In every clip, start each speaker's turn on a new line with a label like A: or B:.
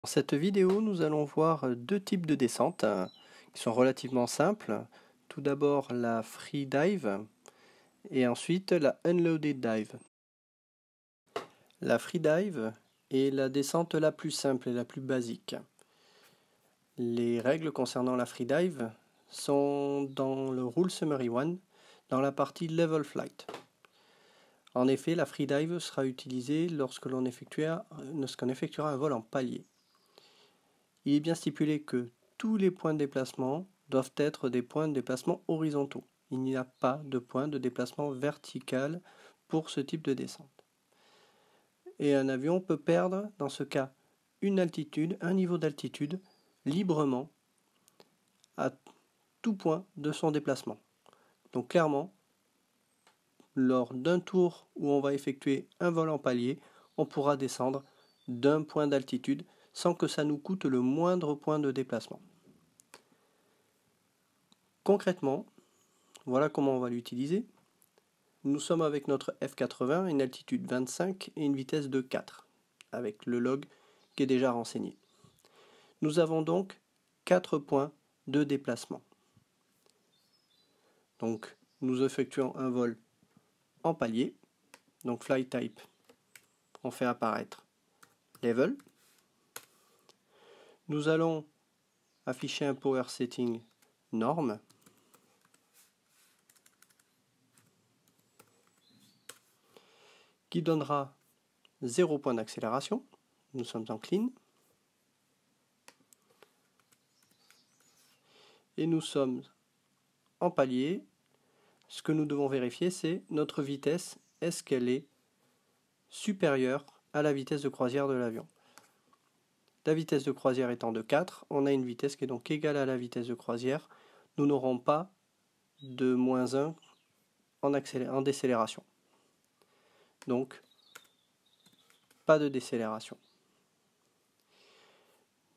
A: Dans cette vidéo, nous allons voir deux types de descentes qui sont relativement simples. Tout d'abord la free dive et ensuite la unloaded dive. La free dive est la descente la plus simple et la plus basique. Les règles concernant la free dive sont dans le Rule Summary 1 dans la partie Level Flight. En effet, la free dive sera utilisée lorsqu'on effectuera un vol en palier. Il est bien stipulé que tous les points de déplacement doivent être des points de déplacement horizontaux. Il n'y a pas de point de déplacement vertical pour ce type de descente. Et un avion peut perdre, dans ce cas, un niveau d'altitude, librement, à tout point de son déplacement. Donc clairement, lors d'un tour où on va effectuer un vol en palier, on pourra descendre d'un point d'altitude sans que ça nous coûte le moindre point de déplacement. Concrètement, voilà comment on va l'utiliser. Nous sommes avec notre F80, une altitude 25 et une vitesse de 4, avec le log qui est déjà renseigné. Nous avons donc 4 points de déplacement. Donc nous effectuons un vol en palier. Donc flight type, on fait apparaître level. Nous allons afficher un power setting norme. Qui donnera 0 point d'accélération. Nous sommes en clean. Et nous sommes en palier. Ce que nous devons vérifier, c'est notre vitesse. Est-ce qu'elle est supérieure à la vitesse de croisière de l'avion? La vitesse de croisière étant de 4, on a une vitesse qui est donc égale à la vitesse de croisière. Nous n'aurons pas de moins 1 en décélération. Donc, pas de décélération.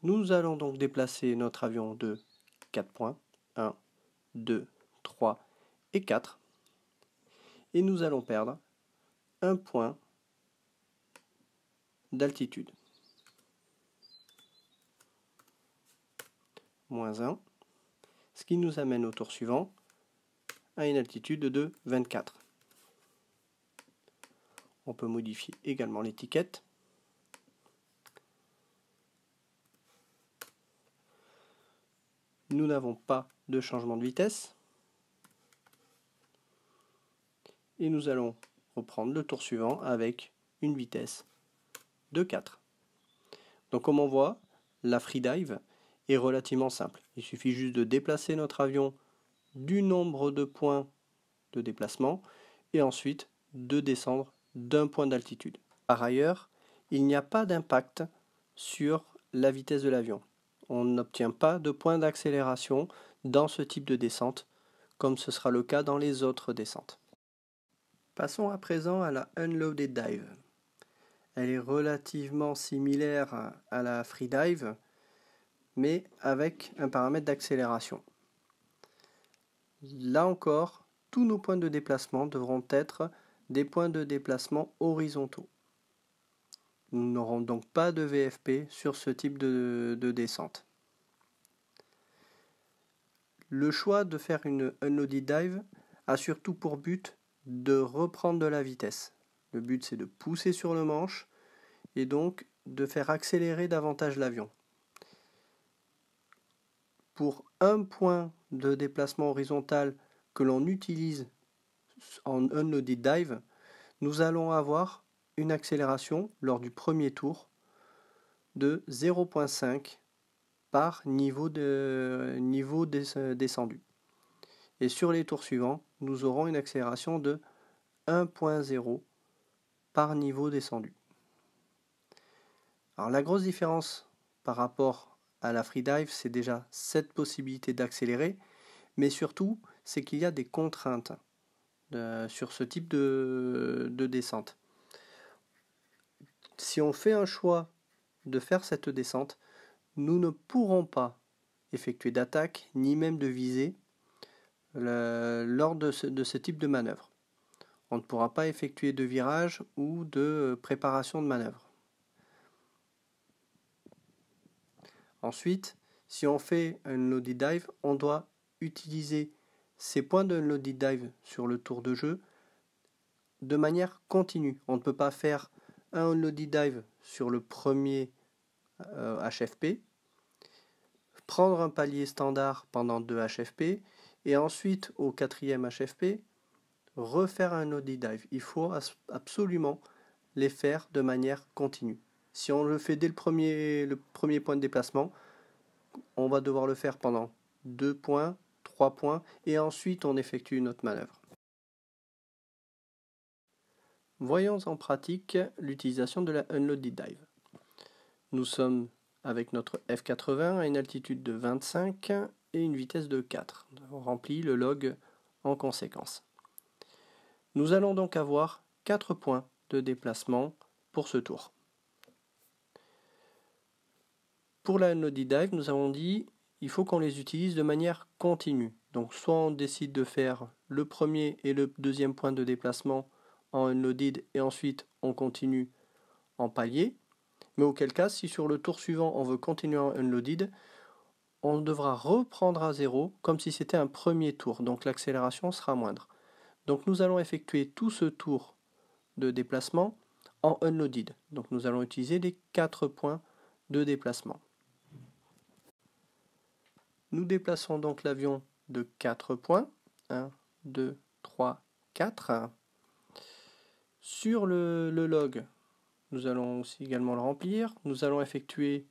A: Nous allons donc déplacer notre avion de 4 points. 1, 2, 3 et 4. Et nous allons perdre un point d'altitude. Moins 1. Ce qui nous amène au tour suivant à une altitude de 24. On peut modifier également l'étiquette. Nous n'avons pas de changement de vitesse. Et nous allons reprendre le tour suivant avec une vitesse de 4. Donc comme on voit, la free dive est relativement simple. Il suffit juste de déplacer notre avion du nombre de points de déplacement et ensuite de descendre d'un point d'altitude. Par ailleurs, il n'y a pas d'impact sur la vitesse de l'avion. On n'obtient pas de point d'accélération dans ce type de descente, comme ce sera le cas dans les autres descentes. Passons à présent à la unloaded dive. Elle est relativement similaire à la free dive, mais avec un paramètre d'accélération. Là encore, tous nos points de déplacement devront être des points de déplacement horizontaux. Nous n'aurons donc pas de VFP sur ce type de descente. Le choix de faire une unloaded dive a surtout pour but de reprendre de la vitesse. Le but c'est de pousser sur le manche et donc de faire accélérer davantage l'avion. Pour un point de déplacement horizontal que l'on utilise en unloaded dive, nous allons avoir une accélération lors du premier tour de 0,5 par niveau descendu. Et sur les tours suivants, nous aurons une accélération de 1,0 par niveau descendu. Alors la grosse différence par rapport à la free dive, c'est déjà cette possibilité d'accélérer, mais surtout, c'est qu'il y a des contraintes sur ce type de descente. Si on fait un choix de faire cette descente, nous ne pourrons pas effectuer d'attaque ni même de visée lors de ce type de manœuvre. On ne pourra pas effectuer de virage ou de préparation de manœuvre. Ensuite, si on fait un unloaded dive, on doit utiliser ces points de unloaded dive sur le tour de jeu de manière continue. On ne peut pas faire un unloaded dive sur le premier HFP, prendre un palier standard pendant 2 HFP, et ensuite au 4e HFP, refaire un unloaded dive. Il faut absolument les faire de manière continue. Si on le fait dès le premier point de déplacement, on va devoir le faire pendant 2 points, 3 points, et ensuite on effectue une autre manœuvre. Voyons en pratique l'utilisation de la unloaded dive. Nous sommes avec notre F80 à une altitude de 25 et une vitesse de 4. On remplit le log en conséquence. Nous allons donc avoir 4 points de déplacement pour ce tour. Pour la unloaded dive, nous avons dit il faut qu'on les utilise de manière continue. Donc soit on décide de faire le premier et le deuxième point de déplacement en unloaded et ensuite on continue en palier. Mais auquel cas, si sur le tour suivant on veut continuer en unloaded, on devra reprendre à zéro comme si c'était un premier tour. Donc l'accélération sera moindre. Donc nous allons effectuer tout ce tour de déplacement en unloaded. Donc nous allons utiliser les 4 points de déplacement. Nous déplaçons donc l'avion de 4 points. 1, 2, 3, 4. Sur le log, nous allons aussi également le remplir. Nous allons effectuer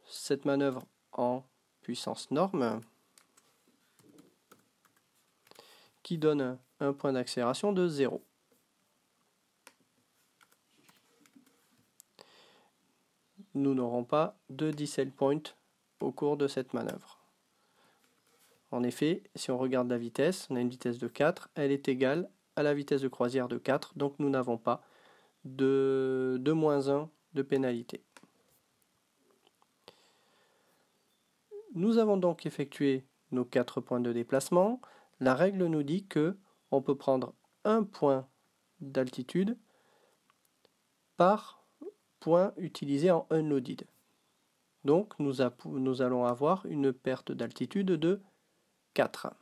A: cette manœuvre en puissance norme qui donne un point d'accélération de 0. Nous n'aurons pas de decel point au cours de cette manœuvre. En effet, si on regarde la vitesse, on a une vitesse de 4, elle est égale à la vitesse de croisière de 4, donc nous n'avons pas de -1 de pénalité. Nous avons donc effectué nos 4 points de déplacement. La règle nous dit que on peut prendre un point d'altitude par point utilisé en unloaded. Donc nous allons avoir une perte d'altitude de 4.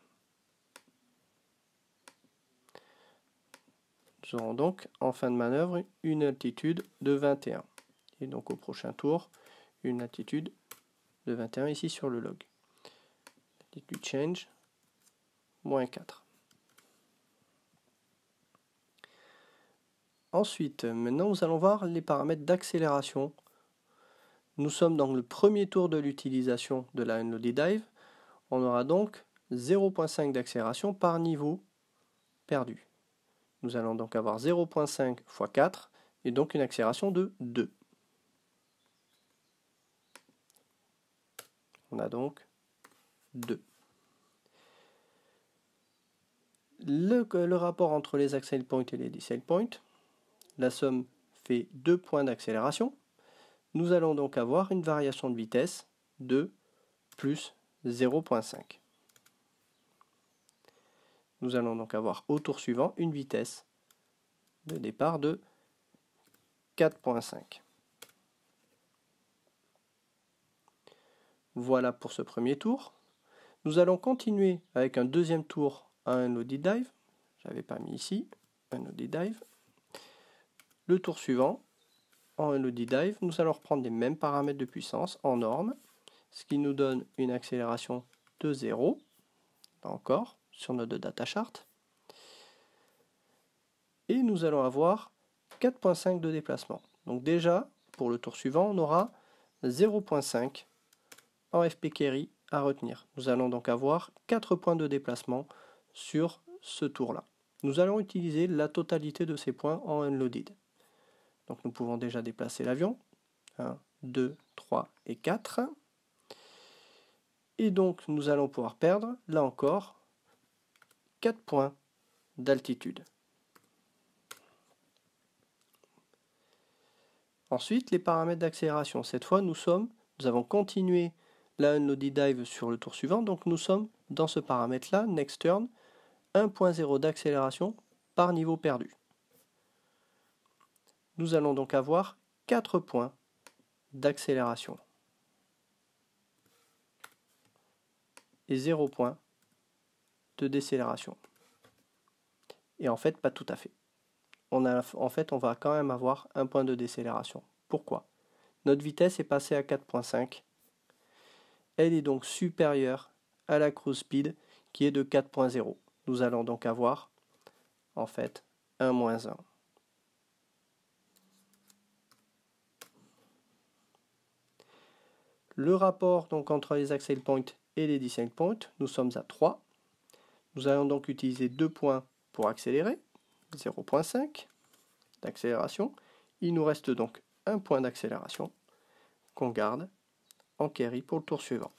A: Nous aurons donc en fin de manœuvre une altitude de 21. Et donc au prochain tour, une altitude de 21 ici sur le log. Altitude change, -4. Ensuite, maintenant nous allons voir les paramètres d'accélération. Nous sommes dans le premier tour de l'utilisation de la unloaded dive. On aura donc 0,5 d'accélération par niveau perdu. Nous allons donc avoir 0,5 x 4 et donc une accélération de 2. On a donc 2. Le rapport entre les accel points et les decel points, la somme fait 2 points d'accélération. Nous allons donc avoir une variation de vitesse de plus 0,5. Nous allons donc avoir au tour suivant une vitesse de départ de 4,5. Voilà pour ce premier tour. Nous allons continuer avec un deuxième tour à un unloaded dive. Je n'avais pas mis ici, un unloaded dive. Le tour suivant, en unloaded dive, nous allons reprendre les mêmes paramètres de puissance en norme, ce qui nous donne une accélération de 0, là encore, sur notre data chart. Et nous allons avoir 4,5 de déplacement. Donc déjà, pour le tour suivant, on aura 0,5 en FP carry à retenir. Nous allons donc avoir 4 points de déplacement sur ce tour-là. Nous allons utiliser la totalité de ces points en unloaded. Donc nous pouvons déjà déplacer l'avion. 1, 2, 3 et 4. Et donc nous allons pouvoir perdre, là encore, 4 points d'altitude. Ensuite, les paramètres d'accélération. Cette fois, nous avons continué la unloaded dive sur le tour suivant, donc nous sommes dans ce paramètre-là, next turn, 1.0 d'accélération par niveau perdu. Nous allons donc avoir 4 points d'accélération. et 0 point de décélération. Et en fait, pas tout à fait. On va quand même avoir un point de décélération. Pourquoi? Notre vitesse est passée à 4.5. Elle est donc supérieure à la cruise speed qui est de 4.0. Nous allons donc avoir en fait 1 moins 1. Le rapport donc entre les accel points et les descent points, nous sommes à 3. Nous allons donc utiliser 2 points pour accélérer, 0.5 d'accélération. Il nous reste donc un point d'accélération qu'on garde en carry pour le tour suivant.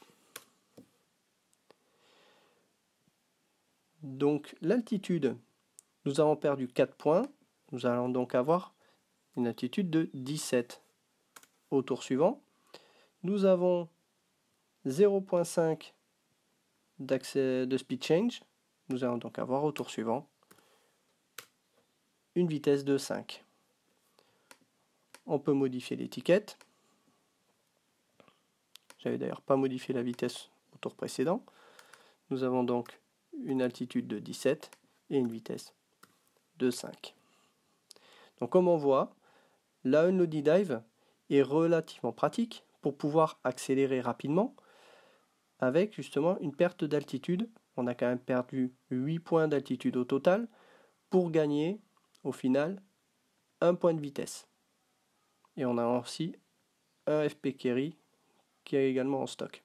A: Donc l'altitude, nous avons perdu 4 points. Nous allons donc avoir une altitude de 17 au tour suivant. Nous avons 0.5 de speed change. Nous allons donc avoir au tour suivant une vitesse de 5. On peut modifier l'étiquette. J'avais d'ailleurs pas modifié la vitesse au tour précédent. Nous avons donc une altitude de 17 et une vitesse de 5. Donc comme on voit, la Unloaded Dive est relativement pratique pour pouvoir accélérer rapidement avec justement une perte d'altitude. On a quand même perdu 8 points d'altitude au total pour gagner au final un point de vitesse. Et on a aussi un FP Carry qui est également en stock.